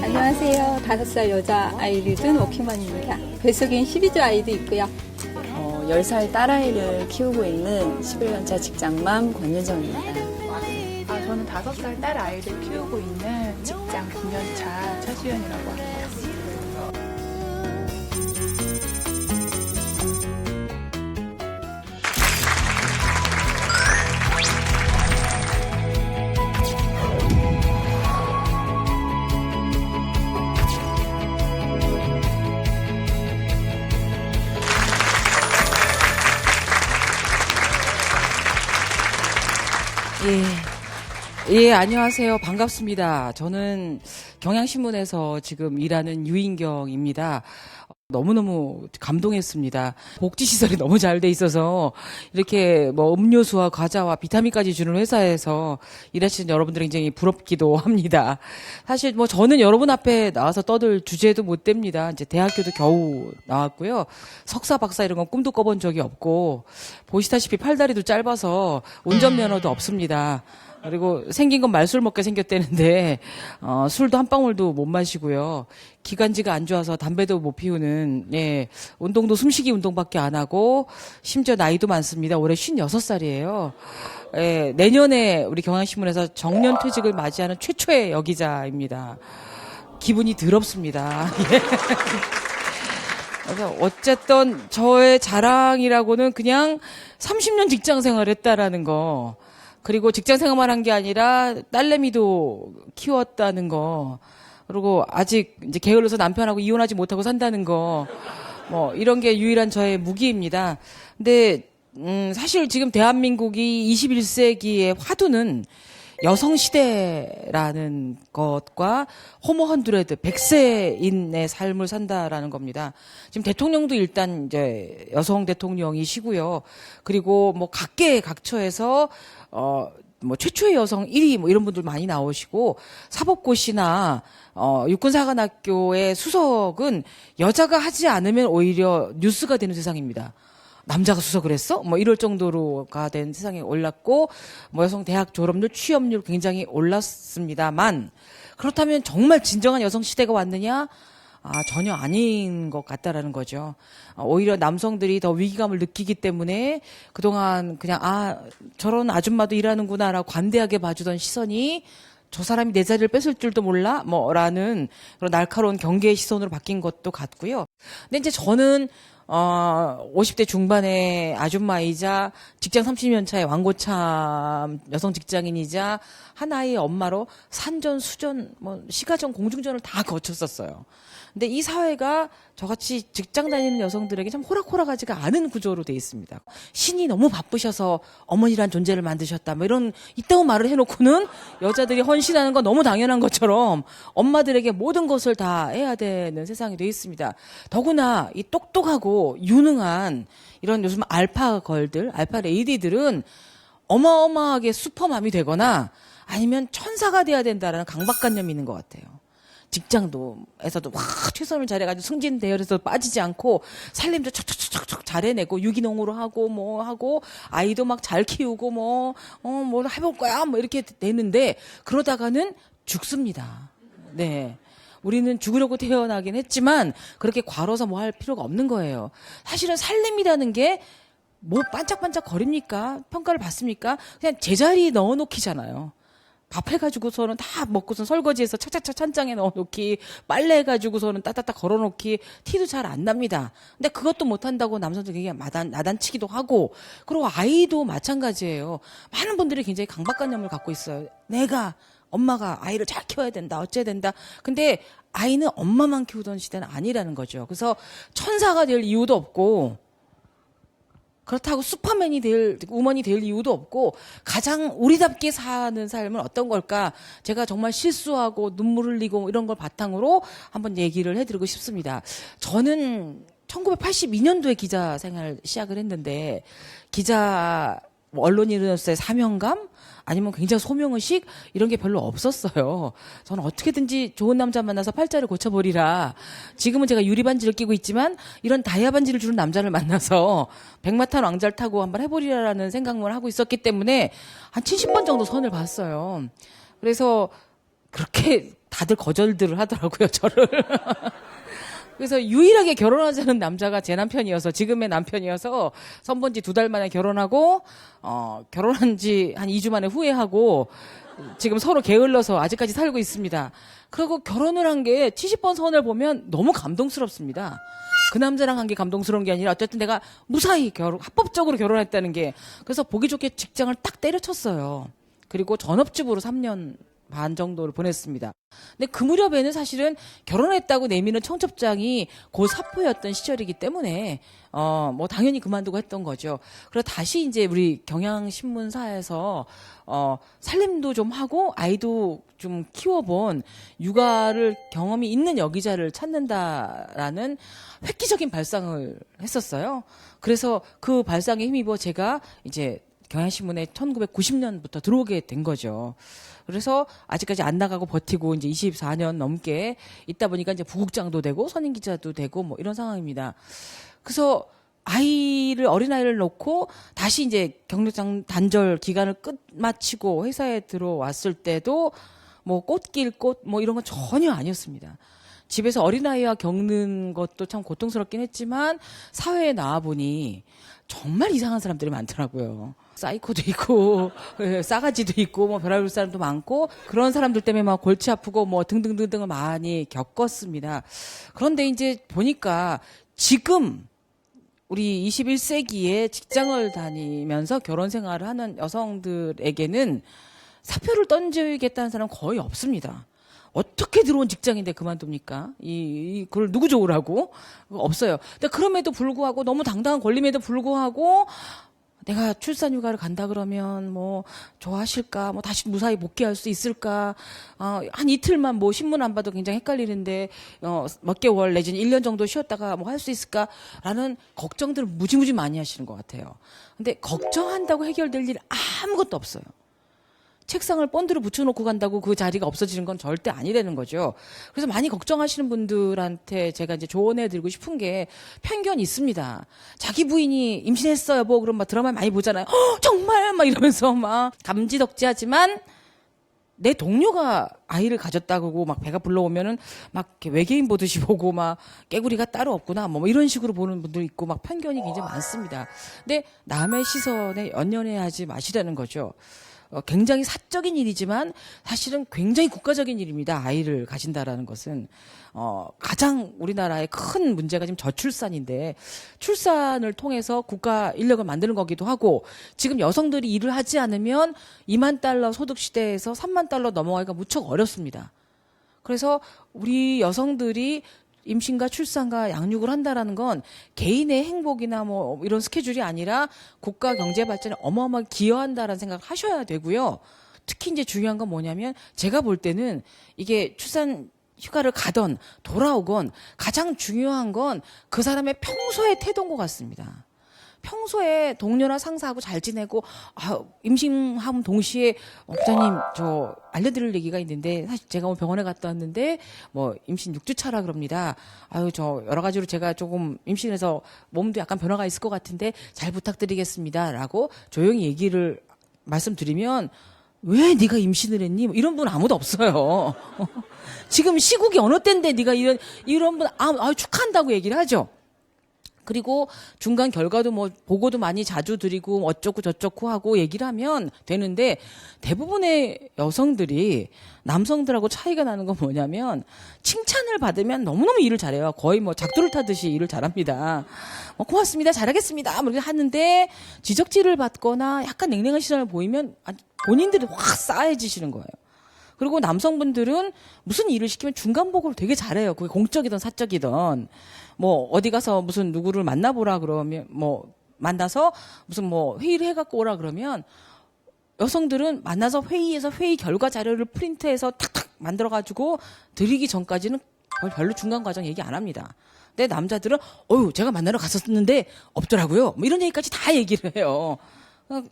안녕하세요. 5살 여자아이를 둔 워킹맘입니다. 뱃속엔 12주 아이도 있고요. 10살 딸아이를 키우고 있는 11년차 직장맘 권윤정입니다. 저는 5살 딸아이를 키우고 있는 직장 9년차 차수연이라고 합니다. 예, 안녕하세요. 반갑습니다. 저는 경향신문에서 지금 일하는 유인경입니다. 너무너무 감동했습니다. 복지시설이 너무 잘 돼 있어서 이렇게 뭐 음료수와 과자와 비타민까지 주는 회사에서 일하시는 여러분들이 굉장히 부럽기도 합니다. 사실 뭐 저는 여러분 앞에 나와서 떠들 주제도 못 됩니다. 이제 대학교도 겨우 나왔고요. 석사, 박사 이런 건 꿈도 꿔본 적이 없고 보시다시피 팔다리도 짧아서 운전면허도 없습니다. 그리고 생긴 건 말술 먹게 생겼다는데 술도 한 방울도 못 마시고요. 기관지가 안 좋아서 담배도 못 피우는 운동도 숨쉬기 운동밖에 안 하고 심지어 나이도 많습니다. 올해 56살이에요. 내년에 우리 경향신문에서 정년 퇴직을 맞이하는 최초의 여기자입니다. 기분이 더럽습니다. 그래서 어쨌든 저의 자랑이라고는 그냥 30년 직장 생활을 했다라는 거. 그리고 직장 생활만 한 게 아니라 딸내미도 키웠다는 거. 그리고 아직 이제 게을러서 남편하고 이혼하지 못하고 산다는 거. 뭐 이런 게 유일한 저의 무기입니다. 근데 사실 지금 대한민국이 21세기의 화두는 여성 시대라는 것과 호모 헌드레드 100세인의 삶을 산다라는 겁니다. 지금 대통령도 일단 이제 여성 대통령이시고요. 그리고 뭐 각계 각처에서 뭐 최초의 여성 1위 뭐 이런 분들 많이 나오시고 사법고시나 육군사관학교의 수석은 여자가 하지 않으면 오히려 뉴스가 되는 세상입니다. 남자가 수석을 했어? 뭐 이럴 정도로가 된 세상에 올랐고 뭐 여성 대학 졸업률, 취업률 굉장히 올랐습니다만 그렇다면 정말 진정한 여성 시대가 왔느냐? 전혀 아닌 것 같다라는 거죠. 오히려 남성들이 더 위기감을 느끼기 때문에 그동안 그냥 저런 아줌마도 일하는구나라고 관대하게 봐주던 시선이 저 사람이 내 자리를 뺏을 줄도 몰라? 라는 그런 날카로운 경계의 시선으로 바뀐 것도 같고요. 근데 이제 저는 50대 중반의 아줌마이자 직장 30년 차의 완고참 여성 직장인이자 하나의 엄마로 산전, 수전, 뭐 시가전, 공중전을 다 거쳤었어요. 근데 이 사회가 저같이 직장 다니는 여성들에게 참 호락호락하지가 않은 구조로 돼 있습니다. 신이 너무 바쁘셔서 어머니란 존재를 만드셨다. 뭐 이런 이따운 말을 해놓고는 여자들이 헌신하는 건 너무 당연한 것처럼 엄마들에게 모든 것을 다 해야 되는 세상이 돼 있습니다. 더구나 이 똑똑하고 유능한 이런 요즘 알파걸들, 알파 레이디들은 어마어마하게 슈퍼맘이 되거나 아니면 천사가 돼야 된다라는 강박관념이 있는 것 같아요. 직장도에서도 최선을 잘해가지고 승진 대열에서 빠지지 않고 살림도 척척척척 잘해내고 유기농으로 하고 뭐 하고 아이도 막 잘 키우고 뭐 해볼 거야 뭐 이렇게 되는데 그러다가는 죽습니다. 네. 우리는 죽으려고 태어나긴 했지만 그렇게 과로서 뭐 할 필요가 없는 거예요. 사실은 살림이라는 게 뭐 반짝반짝 거립니까? 평가를 받습니까? 그냥 제자리에 넣어놓기잖아요. 밥 해가지고서는 다 먹고서 설거지해서 착착착 찬장에 넣어놓기, 빨래 해가지고서는 따따따 걸어놓기, 티도 잘 안 납니다. 근데 그것도 못한다고 남성들이 나단치기도 하고, 그리고 아이도 마찬가지예요. 많은 분들이 굉장히 강박관념을 갖고 있어요. 엄마가 아이를 잘 키워야 된다, 어째야 된다. 근데 아이는 엄마만 키우던 시대는 아니라는 거죠. 그래서 천사가 될 이유도 없고, 그렇다고 우먼이 될 이유도 없고 가장 우리답게 사는 삶은 어떤 걸까? 제가 정말 실수하고 눈물 흘리고 이런 걸 바탕으로 한번 얘기를 해드리고 싶습니다. 저는 1982년도에 기자 생활 시작을 했는데 기자 뭐 언론인으로서의 사명감 아니면 굉장히 소명의식 이런 게 별로 없었어요. 저는 어떻게든지 좋은 남자 만나서 팔자를 고쳐버리라. 지금은 제가 유리반지를 끼고 있지만 이런 다이아 반지를 주는 남자를 만나서 백마탄 왕자를 타고 한번 해보리라라는 생각만 하고 있었기 때문에 한 70번 정도 선을 봤어요. 그래서 그렇게 다들 거절들을 하더라고요, 저를. 그래서 유일하게 결혼하자는 남자가 제 남편이어서, 지금의 남편이어서 선본 지 2달 만에 결혼하고 결혼한 지 한 2주 만에 후회하고 지금 서로 게을러서 아직까지 살고 있습니다. 그리고 결혼을 한 게 70번 선을 보면 너무 감동스럽습니다. 그 남자랑 한 게 감동스러운 게 아니라 어쨌든 내가 무사히 합법적으로 결혼했다는 게, 그래서 보기 좋게 직장을 딱 때려쳤어요. 그리고 전업주부로 3년 반 정도를 보냈습니다. 근데 그 무렵에는 사실은 결혼했다고 내미는 청첩장이 고 사포였던 시절이기 때문에 뭐 당연히 그만두고 했던 거죠. 그래서 다시 이제 우리 경향신문사에서 살림도 좀 하고 아이도 좀 키워본 육아를 경험이 있는 여기자를 찾는다라는 획기적인 발상을 했었어요. 그래서 그 발상에 힘입어 제가 이제 경향신문에 1990년부터 들어오게 된 거죠. 그래서 아직까지 안 나가고 버티고 이제 24년 넘게 있다 보니까 이제 부국장도 되고 선임 기자도 되고 뭐 이런 상황입니다. 그래서 어린아이를 놓고 다시 이제 경력장 단절 기간을 끝마치고 회사에 들어왔을 때도 뭐 꽃길 꽃 뭐 이런 건 전혀 아니었습니다. 집에서 어린아이와 겪는 것도 참 고통스럽긴 했지만 사회에 나와보니 정말 이상한 사람들이 많더라고요. 사이코도 있고 싸가지도 있고 뭐 별의별 사람도 많고 그런 사람들 때문에 막 골치 아프고 뭐 등등등등을 많이 겪었습니다. 그런데 이제 보니까 지금 우리 21세기에 직장을 다니면서 결혼 생활을 하는 여성들에게는 사표를 던지겠다는 사람은 거의 없습니다. 어떻게 들어온 직장인데 그만둡니까? 그걸 누구 좋으라고? 없어요. 근데 그럼에도 불구하고 너무 당당한 권리임에도 불구하고 내가 출산휴가를 간다 그러면 뭐 좋아하실까? 뭐 다시 무사히 복귀할 수 있을까? 한 이틀만 뭐 신문 안 봐도 굉장히 헷갈리는데 몇 개월 내지는 1년 정도 쉬었다가 뭐 할 수 있을까라는 걱정들을 무지무지 많이 하시는 것 같아요. 근데 걱정한다고 해결될 일 아무것도 없어요. 책상을 본드로 붙여놓고 간다고 그 자리가 없어지는 건 절대 아니라는 거죠. 그래서 많이 걱정하시는 분들한테 제가 이제 조언해드리고 싶은 게 편견이 있습니다. 자기 부인이 임신했어요, 뭐 그럼 막 드라마 많이 보잖아요. 정말 막 이러면서 막 감지덕지하지만 내 동료가 아이를 가졌다고 막 배가 불러오면은 막 이렇게 외계인 보듯이 보고 막 깨구리가 따로 없구나 뭐 이런 식으로 보는 분도 있고 막 편견이 굉장히 많습니다. 근데 남의 시선에 연연해하지 마시라는 거죠. 굉장히 사적인 일이지만 사실은 굉장히 국가적인 일입니다. 아이를 가진다라는 것은 가장 우리나라의 큰 문제가 지금 저출산인데 출산을 통해서 국가 인력을 만드는 거기도 하고 지금 여성들이 일을 하지 않으면 2만 달러 소득 시대에서 3만 달러 넘어가기가 무척 어렵습니다. 그래서 우리 여성들이 임신과 출산과 양육을 한다라는 건 개인의 행복이나 뭐 이런 스케줄이 아니라 국가 경제 발전에 어마어마하게 기여한다라는 생각을 하셔야 되고요. 특히 이제 중요한 건 뭐냐면 제가 볼 때는 이게 출산 휴가를 가던 돌아오건 가장 중요한 건 그 사람의 평소의 태도인 것 같습니다. 평소에 동료나 상사하고 잘 지내고 임신하면 동시에 부장님 저 알려드릴 얘기가 있는데 사실 제가 오늘 병원에 갔다 왔는데 뭐 임신 6주 차라 그럽니다. 저 여러 가지로 제가 조금 임신해서 몸도 약간 변화가 있을 것 같은데 잘 부탁드리겠습니다라고 조용히 얘기를 말씀드리면 왜 네가 임신을 했니? 이런 분 아무도 없어요. 지금 시국이 어느 때인데 네가 이런 분 축하한다고 얘기를 하죠. 그리고 중간 결과도 뭐 보고도 많이 자주 드리고 어쩌고 저쩌고 하고 얘기를 하면 되는데 대부분의 여성들이 남성들하고 차이가 나는 건 뭐냐면 칭찬을 받으면 너무너무 일을 잘해요. 거의 뭐 작두를 타듯이 일을 잘합니다. 고맙습니다. 잘하겠습니다. 뭐 이렇게 하는데 지적질을 받거나 약간 냉랭한 시선을 보이면 본인들이 확 싸해지시는 거예요. 그리고 남성분들은 무슨 일을 시키면 중간 보고를 되게 잘해요. 그게 공적이든 사적이든. 뭐 어디 가서 무슨 누구를 만나보라 그러면 뭐 만나서 무슨 뭐 회의를 해갖고 오라 그러면 여성들은 만나서 회의에서 회의 결과 자료를 프린트해서 탁탁 만들어가지고 드리기 전까지는 별로 중간 과정 얘기 안 합니다. 근데 남자들은 제가 만나러 갔었는데 없더라고요. 뭐 이런 얘기까지 다 얘기를 해요.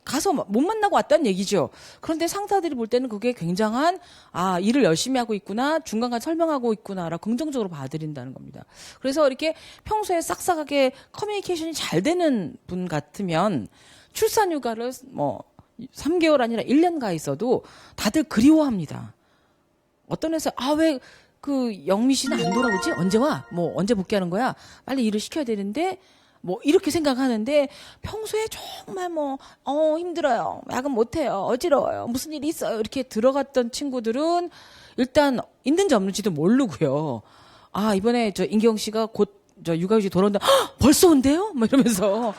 가서 못 만나고 왔다는 얘기죠. 그런데 상사들이 볼 때는 그게 굉장한 일을 열심히 하고 있구나, 중간까지 설명하고 있구나라고 긍정적으로 받아들인다는 겁니다. 그래서 이렇게 평소에 싹싹하게 커뮤니케이션이 잘 되는 분 같으면 출산 휴가를 3개월 아니라 1년 가 있어도 다들 그리워합니다. 어떤 회사 왜 그 영미 씨는 안 돌아오지? 언제 와? 언제 복귀하는 거야? 빨리 일을 시켜야 되는데 이렇게 생각하는데 평소에 정말 힘들어요. 야근 못해요. 어지러워요. 무슨 일이 있어요. 이렇게 들어갔던 친구들은 일단 있는지 없는지도 모르고요. 이번에 임기영 씨가 곧 육아휴직 돌아온다. 헉, 벌써 온대요? 이러면서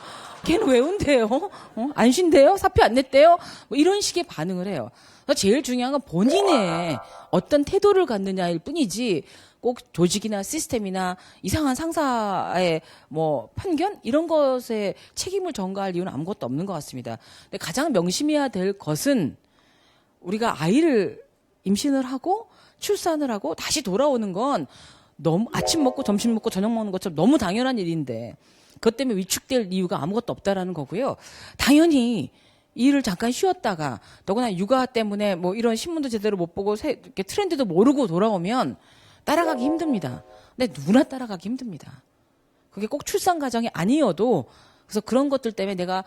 걔는 왜 온대요? 안 쉰대요? 사표 안 냈대요? 이런 식의 반응을 해요. 제일 중요한 건 본인의 어떤 태도를 갖느냐일 뿐이지 꼭 조직이나 시스템이나 이상한 상사의 편견 이런 것에 책임을 전가할 이유는 아무것도 없는 것 같습니다. 근데 가장 명심해야 될 것은 우리가 아이를 임신을 하고 출산을 하고 다시 돌아오는 건 너무 아침 먹고 점심 먹고 저녁 먹는 것처럼 너무 당연한 일인데 그것 때문에 위축될 이유가 아무것도 없다라는 거고요. 당연히 일을 잠깐 쉬었다가 더구나 육아 때문에 이런 신문도 제대로 못 보고 이렇게 트렌드도 모르고 돌아오면 따라가기 힘듭니다. 근데 누구나 따라가기 힘듭니다. 그게 꼭 출산 과정이 아니어도 그래서 그런 것들 때문에 내가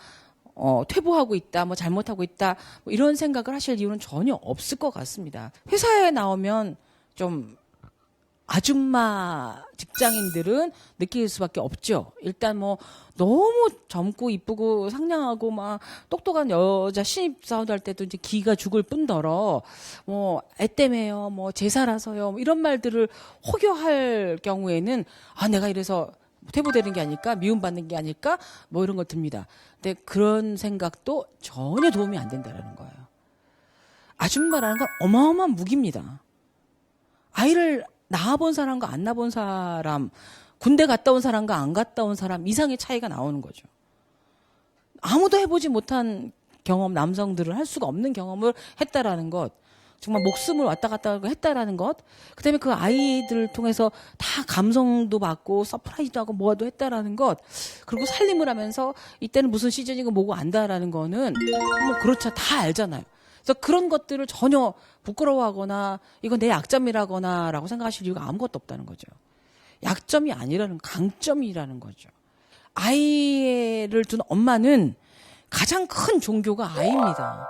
퇴보하고 있다, 잘못하고 있다 이런 생각을 하실 이유는 전혀 없을 것 같습니다. 회사에 나오면 좀 아줌마 직장인들은 느낄 수밖에 없죠. 일단 너무 젊고 이쁘고 상냥하고 똑똑한 여자 신입사원도 할 때도 이제 기가 죽을 뿐더러 애 때문에요, 제사라서요 이런 말들을 혹여할 경우에는 내가 이래서 퇴보되는 게 아닐까, 미움받는 게 아닐까 이런 걸 듭니다. 근데 그런 생각도 전혀 도움이 안 된다는 거예요. 아줌마라는 건 어마어마한 무기입니다. 아이를 낳아본 사람과 안 낳아본 사람, 군대 갔다 온 사람과 안 갔다 온 사람 이상의 차이가 나오는 거죠. 아무도 해보지 못한 경험, 남성들은 할 수가 없는 경험을 했다라는 것, 정말 목숨을 왔다 갔다 하고 했다라는 것, 그다음에 그 아이들을 통해서 다 감성도 받고 서프라이즈도 하고 뭐도 했다라는 것, 그리고 살림을 하면서 이때는 무슨 시즌이고 뭐고 안다라는 거는 그렇죠, 다 알잖아요. 그래서 그런 것들을 전혀 부끄러워하거나 이건 내 약점이라거나 라고 생각하실 이유가 아무것도 없다는 거죠. 약점이 아니라는 강점이라는 거죠. 아이를 둔 엄마는 가장 큰 종교가 아이입니다.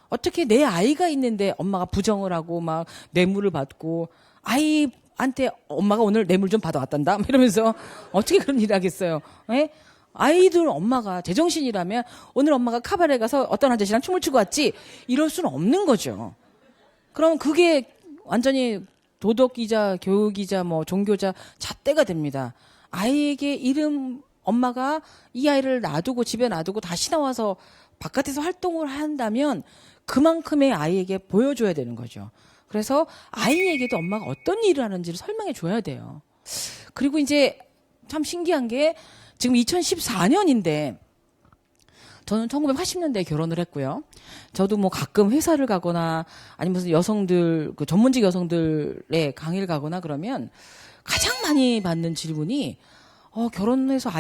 어떻게 내 아이가 있는데 엄마가 부정을 하고 뇌물을 받고 아이한테 엄마가 오늘 뇌물 좀 받아왔단다 이러면서 어떻게 그런 일을 하겠어요. 에? 아이들 엄마가 제정신이라면 오늘 엄마가 카바레 가서 어떤 아저씨랑 춤을 추고 왔지 이럴 수는 없는 거죠. 그럼 그게 완전히 도덕이자 교육이자 종교자 잣대가 됩니다. 아이에게 엄마가 이 아이를 놔두고 집에 놔두고 다시 나와서 바깥에서 활동을 한다면 그만큼의 아이에게 보여줘야 되는 거죠. 그래서 아이에게도 엄마가 어떤 일을 하는지를 설명해 줘야 돼요. 그리고 이제 참 신기한 게 지금 2014년인데 저는 1980년대에 결혼을 했고요. 저도 가끔 회사를 가거나 아니면 무슨 여성들, 전문직 여성들의 강의를 가거나 그러면 가장 많이 받는 질문이 결혼해서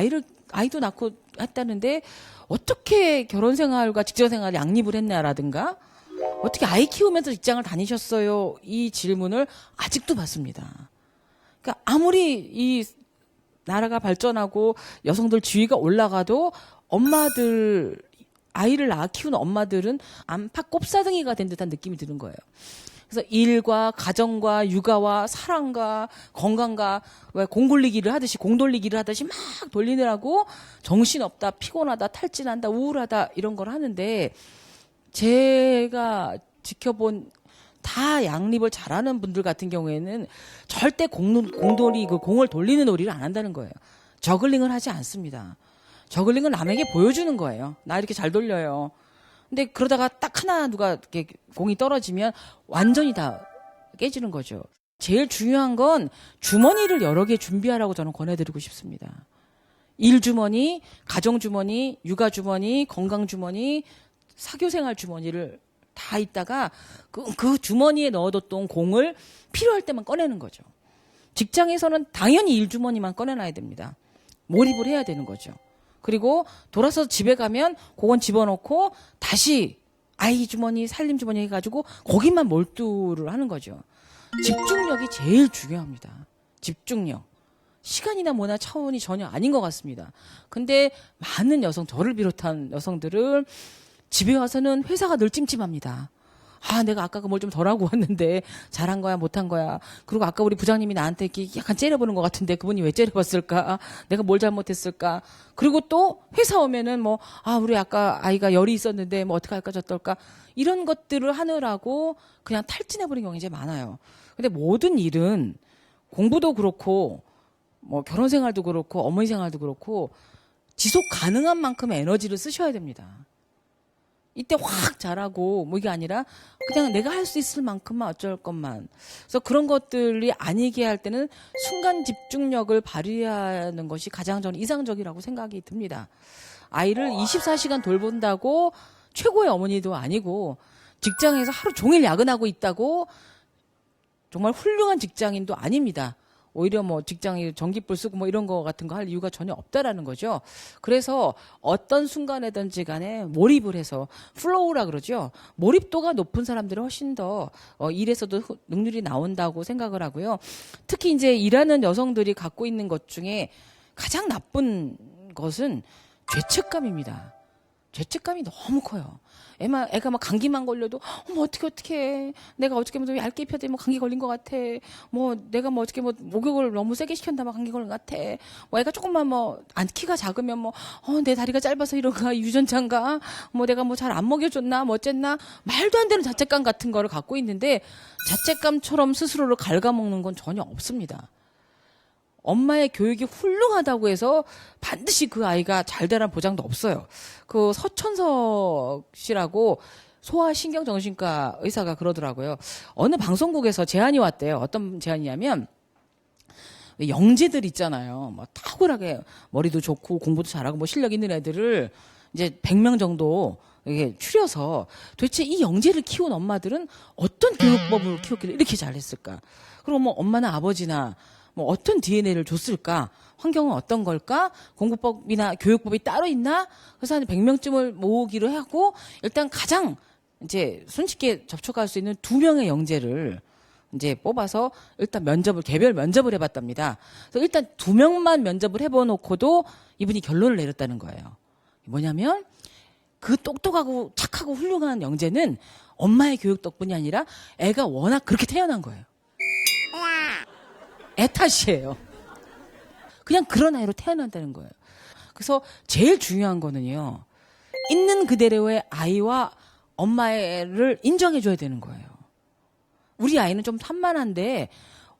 아이도 낳고 했다는데 어떻게 결혼 생활과 직장 생활을 양립을 했냐라든가 어떻게 아이 키우면서 직장을 다니셨어요? 이 질문을 아직도 받습니다. 그러니까 아무리 이 나라가 발전하고 여성들 지위가 올라가도 엄마들, 아이를 낳아 키우는 엄마들은 안팎 꼽사등이가 된 듯한 느낌이 드는 거예요. 그래서 일과 가정과 육아와 사랑과 건강과 왜 공돌리기를 하듯이 막 돌리느라고 정신없다, 피곤하다, 탈진한다, 우울하다 이런 걸 하는데 제가 지켜본 다 양립을 잘하는 분들 같은 경우에는 절대 공돌이 공을 돌리는 놀이를 안 한다는 거예요. 저글링을 하지 않습니다. 저글링은 남에게 보여주는 거예요. 나 이렇게 잘 돌려요. 근데 그러다가 딱 하나 누가 이렇게 공이 떨어지면 완전히 다 깨지는 거죠. 제일 중요한 건 주머니를 여러 개 준비하라고 저는 권해드리고 싶습니다. 일 주머니, 가정 주머니, 육아 주머니, 건강 주머니, 사교생활 주머니를 다 있다가 그 주머니에 넣어뒀던 공을 필요할 때만 꺼내는 거죠. 직장에서는 당연히 일 주머니만 꺼내놔야 됩니다. 몰입을 해야 되는 거죠. 그리고 돌아서 집에 가면 그건 집어넣고 다시 아이 주머니, 살림 주머니 해가지고 거기만 몰두를 하는 거죠. 집중력이 제일 중요합니다. 집중력. 시간이나 뭐나 차원이 전혀 아닌 것 같습니다. 근데 많은 여성, 저를 비롯한 여성들은 집에 와서는 회사가 늘 찜찜합니다. 아, 내가 아까 뭘 좀 덜하고 왔는데 잘한 거야, 못한 거야. 그리고 아까 우리 부장님이 나한테 이렇게 약간 째려보는 것 같은데 그분이 왜 째려봤을까? 내가 뭘 잘못했을까? 그리고 또 회사 오면은 뭐, 아, 우리 아까 아이가 열이 있었는데 뭐 어떡할까, 저떨까? 이런 것들을 하느라고 그냥 탈진해버린 경우가 이제 많아요. 근데 모든 일은 공부도 그렇고 뭐 결혼 생활도 그렇고 어머니 생활도 그렇고 지속 가능한 만큼의 에너지를 쓰셔야 됩니다. 이때 확 잘하고 뭐 이게 아니라 그냥 내가 할 수 있을 만큼만 어쩔 것만. 그래서 그런 것들이 아니게 할 때는 순간 집중력을 발휘하는 것이 가장 저는 이상적이라고 생각이 듭니다. 아이를 24시간 돌본다고 최고의 어머니도 아니고 직장에서 하루 종일 야근하고 있다고 정말 훌륭한 직장인도 아닙니다. 오히려 뭐 직장에 전기불 쓰고 뭐 이런 거 같은 거 할 이유가 전혀 없다라는 거죠. 그래서 어떤 순간에든지 간에 몰입을 해서 플로우라 그러죠. 몰입도가 높은 사람들은 훨씬 더 일에서도 능률이 나온다고 생각을 하고요. 특히 이제 일하는 여성들이 갖고 있는 것 중에 가장 나쁜 것은 죄책감입니다. 죄책감이 너무 커요. 애가 막 감기만 걸려도 어머 어떻게 내가 어떻게 뭐 얇게 입혀도 뭐 감기 걸린 것 같아. 뭐 내가 뭐 어떻게 뭐 목욕을 너무 세게 시켰나 봐 감기 걸린 것 같아. 뭐 애가 조금만 뭐 키가 작으면 뭐 내 다리가 짧아서 이런가 유전자인가 뭐 내가 뭐 잘 안 먹여줬나 뭐 어쨌나 말도 안 되는 자책감 같은 거를 갖고 있는데 자책감처럼 스스로를 갉아먹는 건 전혀 없습니다. 엄마의 교육이 훌륭하다고 해서 반드시 그 아이가 잘 되라는 보장도 없어요. 그 서천석 씨라고 소아신경정신과 의사가 그러더라고요. 어느 방송국에서 제안이 왔대요. 어떤 제안이냐면 영재들 있잖아요. 뭐 탁월하게 머리도 좋고 공부도 잘하고 뭐 실력 있는 애들을 이제 100명 정도 이게 추려서 도대체 이 영재를 키운 엄마들은 어떤 교육법을 키웠길래 이렇게 잘했을까? 그럼 뭐 엄마나 아버지나 뭐 어떤 DNA를 줬을까? 환경은 어떤 걸까? 공부법이나 교육법이 따로 있나? 그래서 한 100명쯤을 모으기로 하고 일단 가장 이제 손쉽게 접촉할 수 있는 2명의 영재를 이제 뽑아서 일단 개별 면접을 해봤답니다. 그래서 일단 2명만 면접을 해봐놓고도 이분이 결론을 내렸다는 거예요. 뭐냐면 그 똑똑하고 착하고 훌륭한 영재는 엄마의 교육 덕분이 아니라 애가 워낙 그렇게 태어난 거예요. 애 탓이에요. 그냥 그런 아이로 태어난다는 거예요. 그래서 제일 중요한 거는요. 있는 그대로의 아이와 엄마를 인정해줘야 되는 거예요. 우리 아이는 좀 산만한데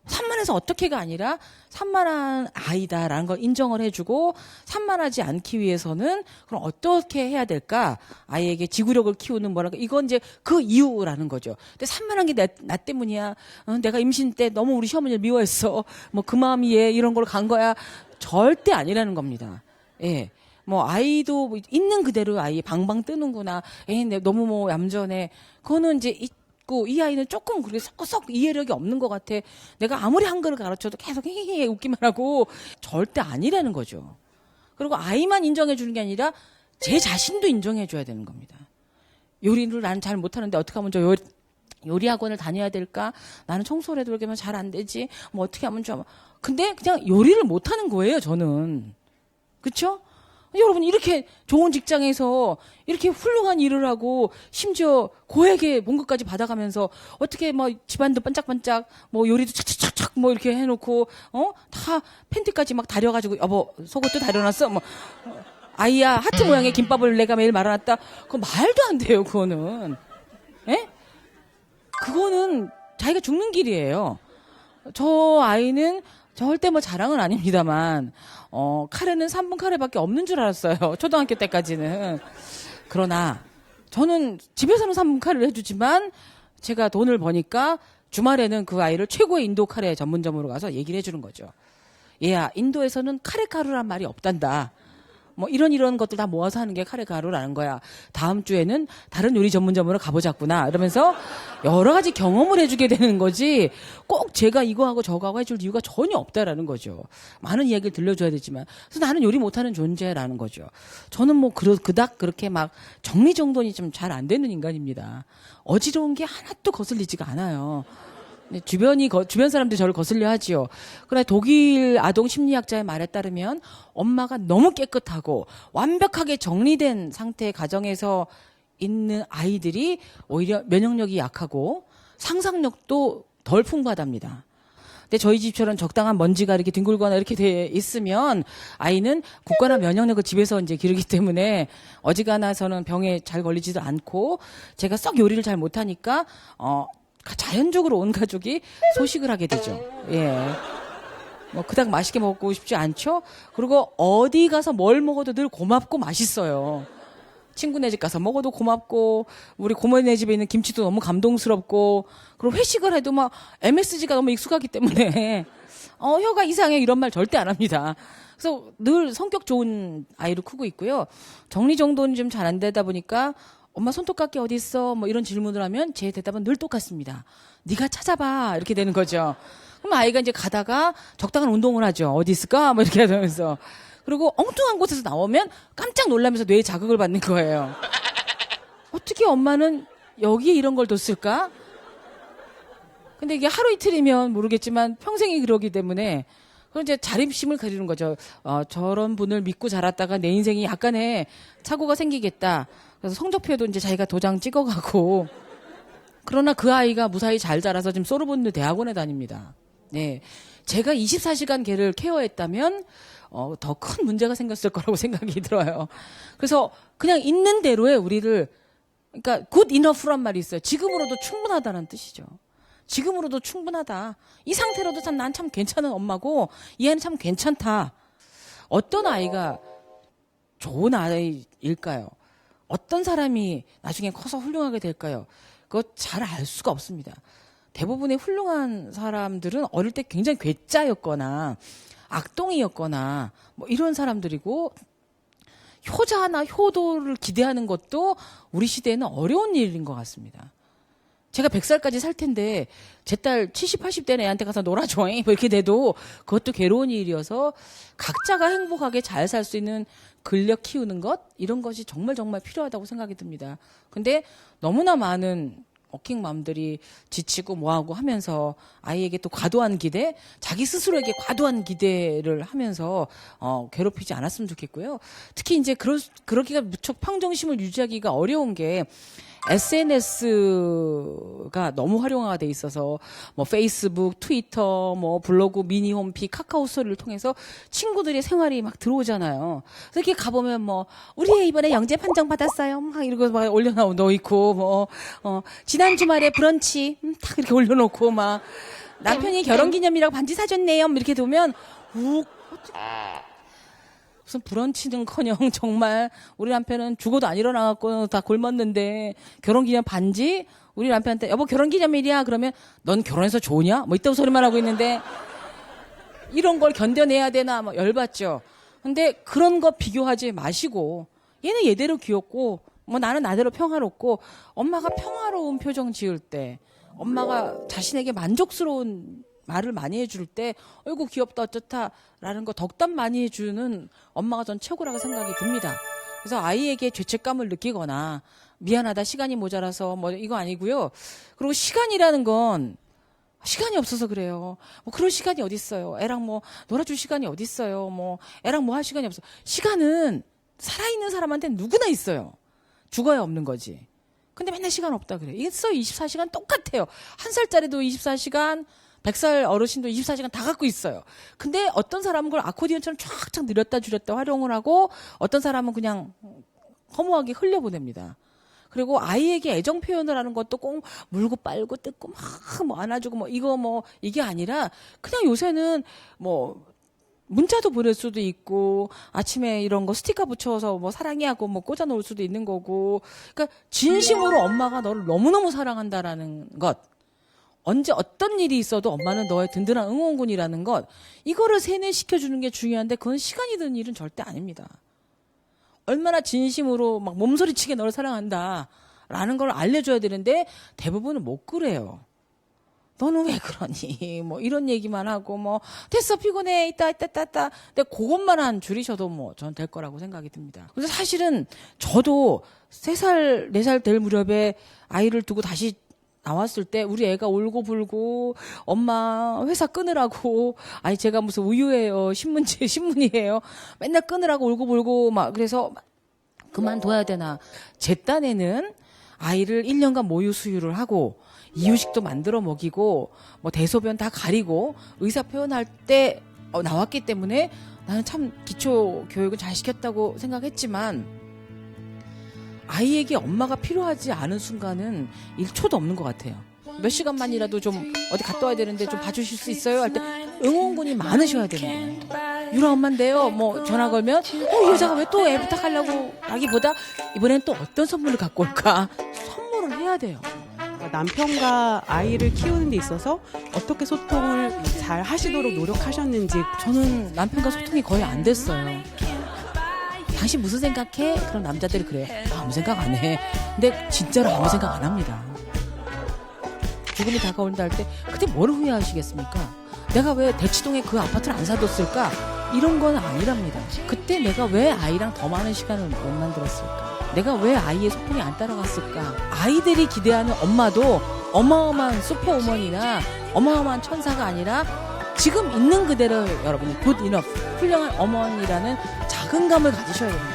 산만해서 어떻게가 아니라 산만한 아이다라는 걸 인정을 해주고 산만하지 않기 위해서는 그럼 어떻게 해야 될까? 아이에게 지구력을 키우는 뭐랄까 이건 이제 그 이유라는 거죠. 근데 산만한 게 나 때문이야. 내가 임신 때 너무 우리 시어머니를 미워했어. 뭐 그 마음이 얘 이런 걸 간 거야. 절대 아니라는 겁니다. 예. 뭐 아이도 뭐 있는 그대로 아이 방방 뜨는구나. 너무 뭐 얌전해. 그거는 이제 이 아이는 조금 그렇게 썩 이해력이 없는 것 같아. 내가 아무리 한글을 가르쳐도 계속 헤헤헤 웃기만 하고 절대 아니라는 거죠. 그리고 아이만 인정해 주는 게 아니라 제 자신도 인정해 줘야 되는 겁니다. 요리를 나는 잘 못하는데 어떻게 하면 저 요리 학원을 다녀야 될까? 나는 청소를 해도 그렇게 하면 잘 안 되지. 뭐 어떻게 하면 좀. 근데 그냥 요리를 못하는 거예요, 저는. 그쵸? 여러분 이렇게 좋은 직장에서 이렇게 훌륭한 일을 하고 심지어 고액의 봉급까지 받아가면서 어떻게 뭐 집안도 반짝반짝 뭐 요리도 착착착착 뭐 이렇게 해놓고 다 팬티까지 막 다려가지고 여보 속옷도 다려놨어 뭐 아이야 하트 모양의 김밥을 내가 매일 말아놨다 그거 말도 안 돼요 그거는 예? 그거는 자기가 죽는 길이에요. 저 아이는 절대 뭐 자랑은 아닙니다만 카레는 3분 카레밖에 없는 줄 알았어요. 초등학교 때까지는. 그러나 저는 집에서는 3분 카레를 해주지만 제가 돈을 버니까 주말에는 그 아이를 최고의 인도 카레 전문점으로 가서 얘기를 해주는 거죠. 얘야 인도에서는 카레 가루란 말이 없단다. 뭐 이런 것들 다 모아서 하는 게 카레 가루라는 거야. 다음 주에는 다른 요리 전문점으로 가보자꾸나 이러면서 여러 가지 경험을 해주게 되는 거지 꼭 제가 이거 하고 저거 하고 해줄 이유가 전혀 없다라는 거죠. 많은 이야기를 들려줘야 되지만 그래서 나는 요리 못하는 존재라는 거죠. 저는 뭐 그닥 그렇게 막 정리정돈이 좀 잘 안 되는 인간입니다. 어지러운 게 하나도 거슬리지가 않아요. 주변 사람들이 저를 거슬려 하지요. 그러나 독일 아동 심리학자의 말에 따르면 엄마가 너무 깨끗하고 완벽하게 정리된 상태의 가정에서 있는 아이들이 오히려 면역력이 약하고 상상력도 덜 풍부하답니다. 근데 저희 집처럼 적당한 먼지가 이렇게 뒹굴거나 이렇게 돼 있으면 아이는 굳건한 면역력을 집에서 이제 기르기 때문에 어지간해서는 병에 잘 걸리지도 않고 제가 썩 요리를 잘 못하니까 자연적으로 온 가족이 소식을 하게 되죠. 예. 뭐 그닥 맛있게 먹고 싶지 않죠? 그리고 어디 가서 뭘 먹어도 늘 고맙고 맛있어요. 친구네 집 가서 먹어도 고맙고 우리 고모네 집에 있는 김치도 너무 감동스럽고 그리고 회식을 해도 막 MSG가 너무 익숙하기 때문에 혀가 이상해 이런 말 절대 안 합니다. 그래서 늘 성격 좋은 아이로 크고 있고요. 정리정돈이 좀 잘 안 되다 보니까 엄마 손톱깎이 어디 있어? 뭐 이런 질문을 하면 제 대답은 늘 똑같습니다. 네가 찾아봐 이렇게 되는 거죠. 그럼 아이가 이제 가다가 적당한 운동을 하죠. 어디 있을까? 뭐 이렇게 하면서 그리고 엉뚱한 곳에서 나오면 깜짝 놀라면서 뇌에 자극을 받는 거예요. 어떻게 엄마는 여기에 이런 걸 뒀을까? 근데 이게 하루 이틀이면 모르겠지만 평생이 그러기 때문에 그럼 이제 자립심을 가지는 거죠. 저런 분을 믿고 자랐다가 내 인생이 약간의 착오가 생기겠다. 그래서 성적표도 이제 자기가 도장 찍어가고. 그러나 그 아이가 무사히 잘 자라서 지금 소르본느 대학원에 다닙니다. 네. 제가 24시간 걔를 케어했다면, 더 큰 문제가 생겼을 거라고 생각이 들어요. 그래서 그냥 있는 대로에 우리를, 그러니까 good enough란 말이 있어요. 지금으로도 충분하다는 뜻이죠. 지금으로도 충분하다. 이 상태로도 참 난 참 괜찮은 엄마고 이 아이는 참 괜찮다. 어떤 아이가 좋은 아이일까요? 어떤 사람이 나중에 커서 훌륭하게 될까요? 그거 잘 알 수가 없습니다. 대부분의 훌륭한 사람들은 어릴 때 굉장히 괴짜였거나 악동이었거나 뭐 이런 사람들이고 효자나 효도를 기대하는 것도 우리 시대에는 어려운 일인 것 같습니다. 제가 100살까지 살 텐데 제 딸 70, 80대 애한테 가서 놀아줘 뭐 이렇게 돼도 그것도 괴로운 일이어서 각자가 행복하게 잘 살 수 있는 근력 키우는 것 이런 것이 정말 정말 필요하다고 생각이 듭니다. 근데 너무나 많은 워킹맘들이 지치고 뭐하고 하면서 아이에게 또 과도한 기대, 자기 스스로에게 과도한 기대를 하면서 괴롭히지 않았으면 좋겠고요. 특히 이제 그러기가 무척 평정심을 유지하기가 어려운 게 SNS가 너무 활용화가 돼 있어서 뭐 페이스북, 트위터, 뭐 블로그, 미니 홈피, 카카오 스토리를 통해서 친구들의 생활이 막 들어오잖아요. 그래서 이렇게 가보면 뭐 우리 애 이번에 영재 판정 받았어요. 막 이러고 막 올려놓고 있고 뭐 지난 주말에 브런치 탁 이렇게 올려놓고 막 남편이 결혼기념이라고 반지 사줬네요. 이렇게 보면 무슨 브런치는커녕 정말 우리 남편은 죽어도 안 일어나갖고 다 굶었는데 결혼기념 반지 우리 남편한테 여보 결혼기념일이야 그러면 넌 결혼해서 좋으냐 뭐 이따구 소리만 하고 있는데 이런 걸 견뎌내야 되나 뭐 열받죠. 근데 그런 거 비교하지 마시고 얘는 얘대로 귀엽고 뭐 나는 나대로 평화롭고 엄마가 평화로운 표정 지을 때 엄마가 자신에게 만족스러운 말을 많이 해줄 때 어이구 귀엽다 어쩌다라는 거 덕담 많이 해주는 엄마가 전 최고라고 생각이 듭니다. 그래서 아이에게 죄책감을 느끼거나 미안하다 시간이 모자라서 뭐 이거 아니고요. 그리고 시간이라는 건 시간이 없어서 그래요. 뭐 그럴 시간이 어디 있어요. 애랑 뭐 놀아줄 시간이 어디 있어요. 뭐 애랑 뭐 할 시간이 없어. 시간은 살아있는 사람한테 누구나 있어요. 죽어야 없는 거지. 근데 맨날 시간 없다 그래. 있어 24시간 똑같아요. 1살짜리도 24시간 100살 어르신도 24시간 다 갖고 있어요. 근데 어떤 사람은 그걸 아코디언처럼 쫙쫙 늘렸다 줄였다 활용을 하고 어떤 사람은 그냥 허무하게 흘려보냅니다. 그리고 아이에게 애정 표현을 하는 것도 꼭 물고 빨고 뜯고 막 뭐 안아주고 뭐 이거 뭐 이게 아니라 그냥 요새는 뭐 문자도 보낼 수도 있고 아침에 이런 거 스티커 붙여서 뭐 사랑해 하고 뭐 꽂아 놓을 수도 있는 거고 그러니까 진심으로 엄마가 너를 너무너무 사랑한다라는 것 언제 어떤 일이 있어도 엄마는 너의 든든한 응원군이라는 것 이거를 세뇌시켜주는 게 중요한데 그건 시간이 드는 일은 절대 아닙니다. 얼마나 진심으로 막 몸소리치게 너를 사랑한다 라는 걸 알려줘야 되는데 대부분은 못 그래요. 너는 왜 그러니? 뭐 이런 얘기만 하고 뭐 됐어 피곤해 있다. 근데 그것만 줄이셔도 뭐 전 될 거라고 생각이 듭니다. 근데 사실은 저도 3살, 4살 될 무렵에 아이를 두고 다시 나왔을 때 우리 애가 울고불고 엄마 회사 끊으라고 아니 제가 무슨 우유예요 신문이에요 맨날 끊으라고 울고불고 막 그래서 그만둬야 되나. 제 딴에는 아이를 1년간 모유 수유를 하고 이유식도 만들어 먹이고 뭐 대소변 다 가리고 의사 표현할 때 나왔기 때문에 나는 참 기초 교육을 잘 시켰다고 생각했지만 아이에게 엄마가 필요하지 않은 순간은 1초도 없는 것 같아요. 몇 시간만이라도 좀 어디 갔다 와야 되는데 좀 봐주실 수 있어요? 할 때 응원군이 많으셔야 되는 거예요. 유라 엄마인데요. 뭐 전화 걸면 이 여자가 왜 또 애 부탁하려고 하기보다 이번엔 또 어떤 선물을 갖고 올까? 선물을 해야 돼요. 남편과 아이를 키우는 데 있어서 어떻게 소통을 잘 하시도록 노력하셨는지. 저는 남편과 소통이 거의 안 됐어요. 당신 무슨 생각해? 그럼 남자들이 그래요. 아무 생각 안 해. 근데 진짜로 아무 생각 안 합니다. 죽음이 다가온다 할 때 그때 뭘 후회하시겠습니까? 내가 왜 대치동에 그 아파트를 안 사뒀을까? 이런 건 아니랍니다. 그때 내가 왜 아이랑 더 많은 시간을 못 만들었을까? 내가 왜 아이의 소풍이 안 따라갔을까? 아이들이 기대하는 엄마도 어마어마한 슈퍼우먼이나 어마어마한 천사가 아니라 지금 있는 그대로 여러분이 good enough, 훌륭한 어머니라는 자긍감을 가지셔야 됩니다.